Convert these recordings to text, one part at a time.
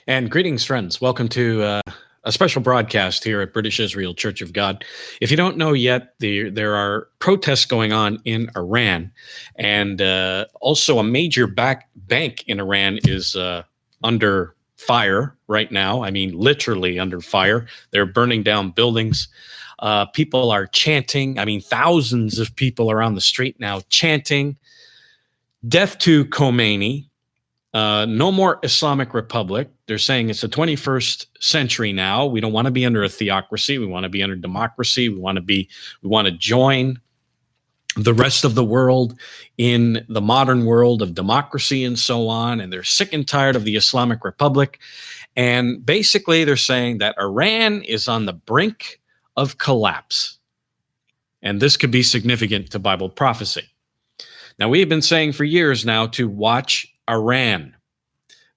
And greetings, friends. Welcome to a special broadcast here at British Israel Church of God. If you don't know yet, there are protests going on in Iran, and also a major bank in Iran is under fire right now. I mean, literally under fire. They're burning down buildings. People are chanting. I mean, thousands of people are on the street now chanting, "Death to Khomeini." No more Islamic Republic. They're saying it's the 21st century now. We don't want to be under a theocracy. We want to be under democracy. We want to join the rest of the world in the modern world of democracy and so on. And they're sick and tired of the Islamic Republic. And basically, they're saying that Iran is on the brink of collapse. And this could be significant to Bible prophecy. Now, we have been saying for years now to watch Iran,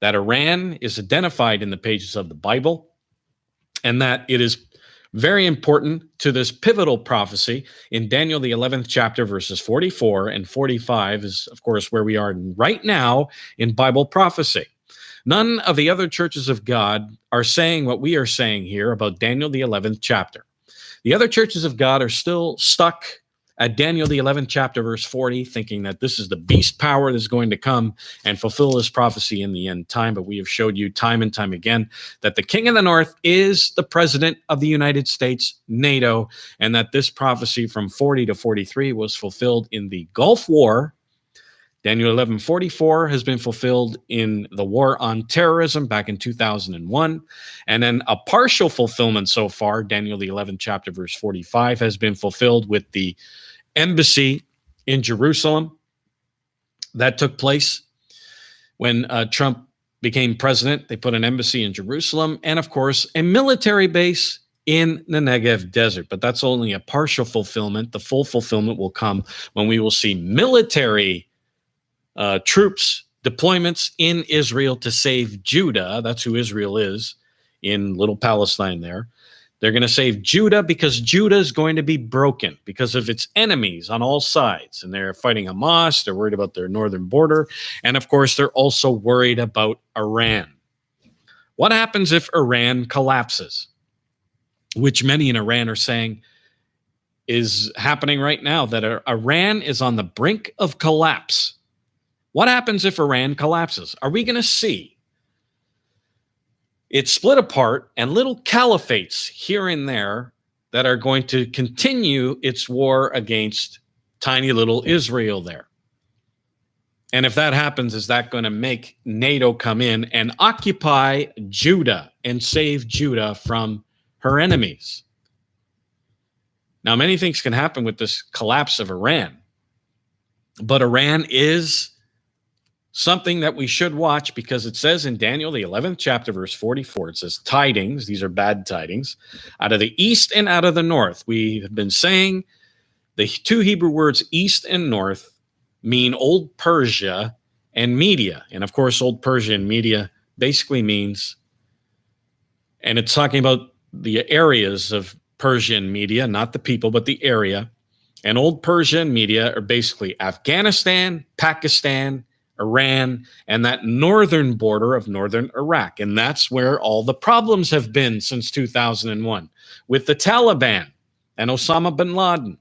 that Iran is identified in the pages of the Bible, and that it is very important to this pivotal prophecy in Daniel, the 11th chapter, verses 44 and 45 is, of course, where we are right now in Bible prophecy. None of the other churches of God are saying what we are saying here about Daniel, the 11th chapter. The other churches of God are still stuck at Daniel, the 11th chapter, verse 40, thinking that this is the beast power that's going to come and fulfill this prophecy in the end time. But we have showed you time and time again that the King of the North is the President of the United States, NATO, and that this prophecy from 40 to 43 was fulfilled in the Gulf War. Daniel 11:44 has been fulfilled in the war on terrorism back in 2001. And then a partial fulfillment so far, Daniel the 11th chapter, verse 45, has been fulfilled with the embassy in Jerusalem that took place when Trump became president. They put an embassy in Jerusalem and, of course, a military base in the Negev desert. But that's only a partial fulfillment. The full fulfillment will come when we will see military troops, deployments in Israel to save Judah. That's who Israel is in Little Palestine there. They're going to save Judah because Judah is going to be broken because of its enemies on all sides. And they're fighting Hamas. They're worried about their northern border. And of course, they're also worried about Iran. What happens if Iran collapses? Which many in Iran are saying is happening right now, that Iran is on the brink of collapse. What happens if Iran collapses? Are we going to see it split apart and little caliphates here and there that are going to continue its war against tiny little Israel there? And if that happens, is that going to make NATO come in and occupy Judah and save Judah from her enemies? Now, many things can happen with this collapse of Iran, but Iran is something that we should watch because it says in Daniel, the 11th chapter, verse 44, it says tidings, these are bad tidings, out of the east and out of the north. We have been saying the two Hebrew words east and north mean Old Persia and Media. And of course, Old Persia and Media basically means, and it's talking about the areas of Persia and Media, not the people, but the area. And Old Persia and Media are basically Afghanistan, Pakistan, Iran, and that northern border of northern Iraq. And that's where all the problems have been since 2001 with the Taliban and Osama bin Laden,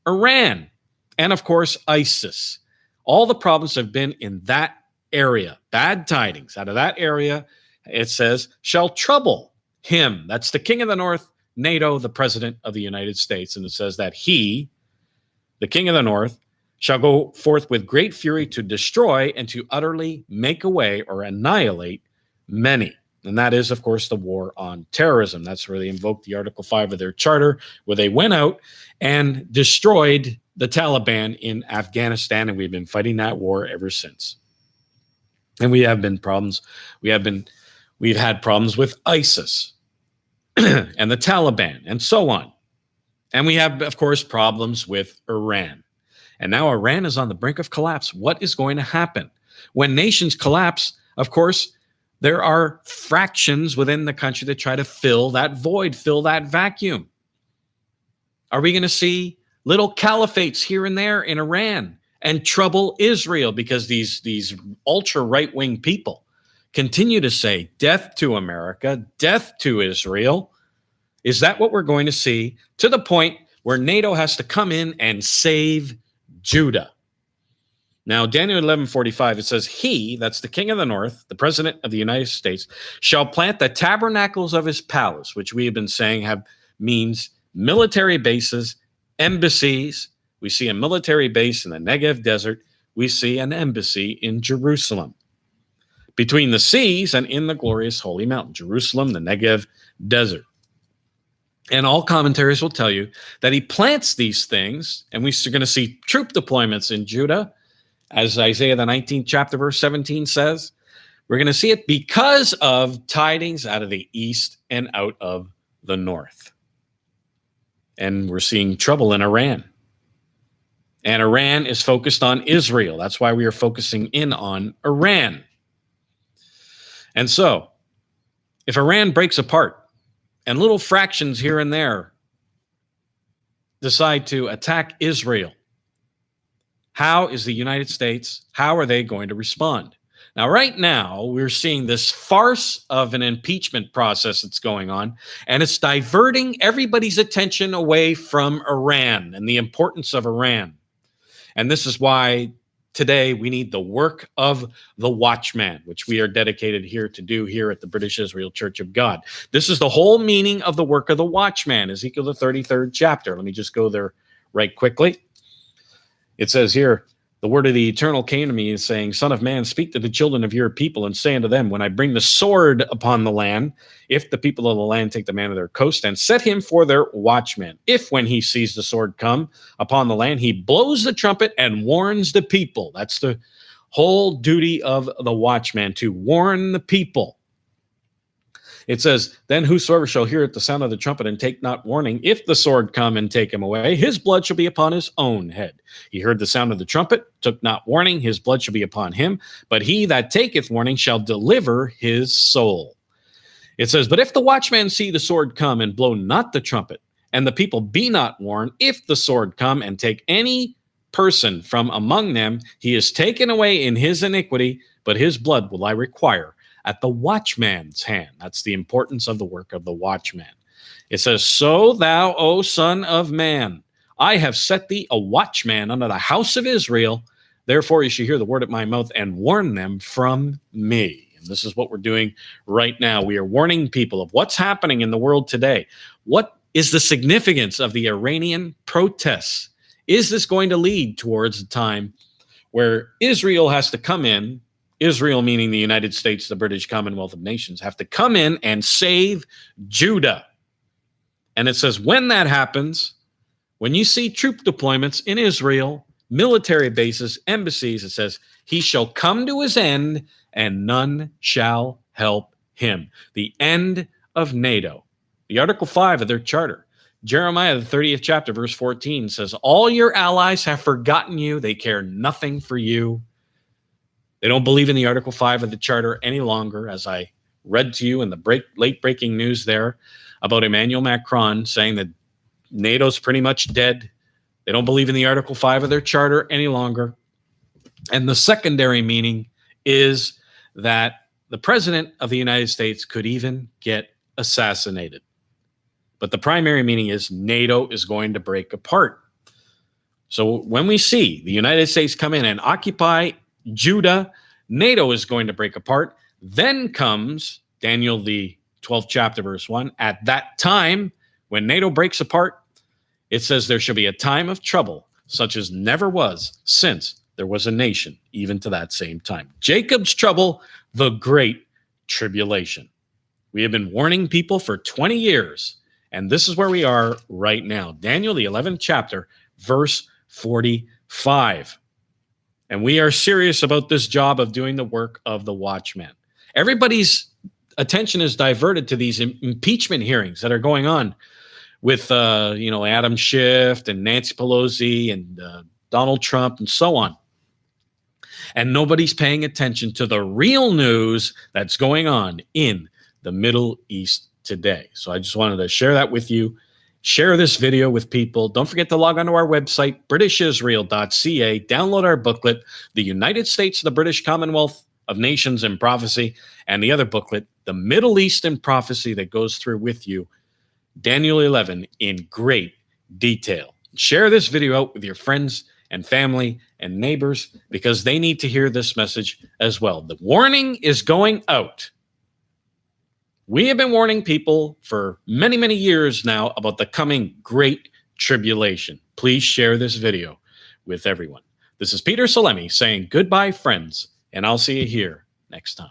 Iran, and of course, ISIS. All the problems have been in that area. Bad tidings out of that area, it says, shall trouble him. That's the King of the North, NATO, the President of the United States. And it says that he, the King of the North, shall go forth with great fury to destroy and to utterly make away or annihilate many. And that is, of course, the war on terrorism. That's where they invoked the Article 5 of their charter, where they went out and destroyed the Taliban in Afghanistan. And we've been fighting that war ever since. And we have been problems. We've had problems with ISIS and the Taliban and so on. And we have, of course, problems with Iran. And now Iran is on the brink of collapse. What is going to happen? When nations collapse, of course, there are fractions within the country that try to fill that void, fill that vacuum. Are we going to see little caliphates here and there in Iran and trouble Israel because these ultra right-wing people continue to say, death to America, death to Israel? Is that what we're going to see, to the point where NATO has to come in and save Judah? Now, Daniel 11:45, it says, he, that's the king of the north, the president of the United States, shall plant the tabernacles of his palace, which we have been saying means military bases, embassies. We see a military base in the Negev desert. We see an embassy in Jerusalem, between the seas and in the glorious holy mountain, Jerusalem, the Negev desert. And all commentaries will tell you that he plants these things, and we're going to see troop deployments in Judah, as Isaiah the 19th chapter, verse 17 says. We're going to see it because of tidings out of the east and out of the north. And we're seeing trouble in Iran. And Iran is focused on Israel. That's why we are focusing in on Iran. And so, if Iran breaks apart and little fractions here and there decide to attack Israel, how is the United States, how are they going to respond? Now, right now, we're seeing this farce of an impeachment process that's going on, and it's diverting everybody's attention away from Iran and the importance of Iran. And this is why today we need the work of the watchman, which we are dedicated here to do here at the British Israel Church of God. This is the whole meaning of the work of the watchman, Ezekiel the 33rd chapter. Let me just go there right quickly. It says here, the word of the eternal came to me, is saying, Son of man, speak to the children of your people and say unto them, when I bring the sword upon the land, if the people of the land take the man of their coast and set him for their watchman, if when he sees the sword come upon the land, he blows the trumpet and warns the people. That's the whole duty of the watchman, to warn the people. It says, then whosoever shall hear at the sound of the trumpet and take not warning, if the sword come and take him away, his blood shall be upon his own head. He heard the sound of the trumpet, took not warning, his blood shall be upon him. But he that taketh warning shall deliver his soul. It says, but if the watchman see the sword come and blow not the trumpet, and the people be not warned, if the sword come and take any person from among them, he is taken away in his iniquity, but his blood will I require at the watchman's hand. That's the importance of the work of the watchman. It says, so thou, O son of man, I have set thee a watchman unto the house of Israel. Therefore you shall hear the word of my mouth and warn them from me. And this is what we're doing right now. We are warning people of what's happening in the world today. What is the significance of the Iranian protests? Is this going to lead towards a time where Israel has to come in, Israel meaning the United States, the British Commonwealth of Nations, have to come in and save Judah? And it says, when that happens, when you see troop deployments in Israel, military bases, embassies, it says, he shall come to his end and none shall help him. The end of NATO. The Article 5 of their charter. Jeremiah, the 30th chapter, verse 14 says, all your allies have forgotten you. They care nothing for you. They don't believe in the Article 5 of the Charter any longer, as I read to you in the late breaking news there about Emmanuel Macron saying that NATO's pretty much dead. They don't believe in the Article 5 of their Charter any longer. And the secondary meaning is that the President of the United States could even get assassinated. But the primary meaning is NATO is going to break apart. So when we see the United States come in and occupy Judah, NATO is going to break apart. Then comes Daniel, the 12th chapter, verse 1. At that time, when NATO breaks apart, it says there shall be a time of trouble, such as never was since there was a nation, even to that same time. Jacob's trouble, the great tribulation. We have been warning people for 20 years, and this is where we are right now. Daniel, the 11th chapter, verse 45. And we are serious about this job of doing the work of the watchman. Everybody's attention is diverted to these impeachment hearings that are going on with, Adam Schiff and Nancy Pelosi and Donald Trump and so on. And nobody's paying attention to the real news that's going on in the Middle East today. So I just wanted to share that with you. Share this video with people. Don't forget to log on to our website, britishisrael.ca. Download our booklet, The United States, the British Commonwealth of Nations in Prophecy, and the other booklet, The Middle East in Prophecy, that goes through with you Daniel 11 in great detail. Share this video out with your friends and family and neighbors because they need to hear this message as well. The warning is going out. We have been warning people for many, many years now about the coming great tribulation. Please share this video with everyone. This is Peter Salemi saying goodbye, friends, and I'll see you here next time.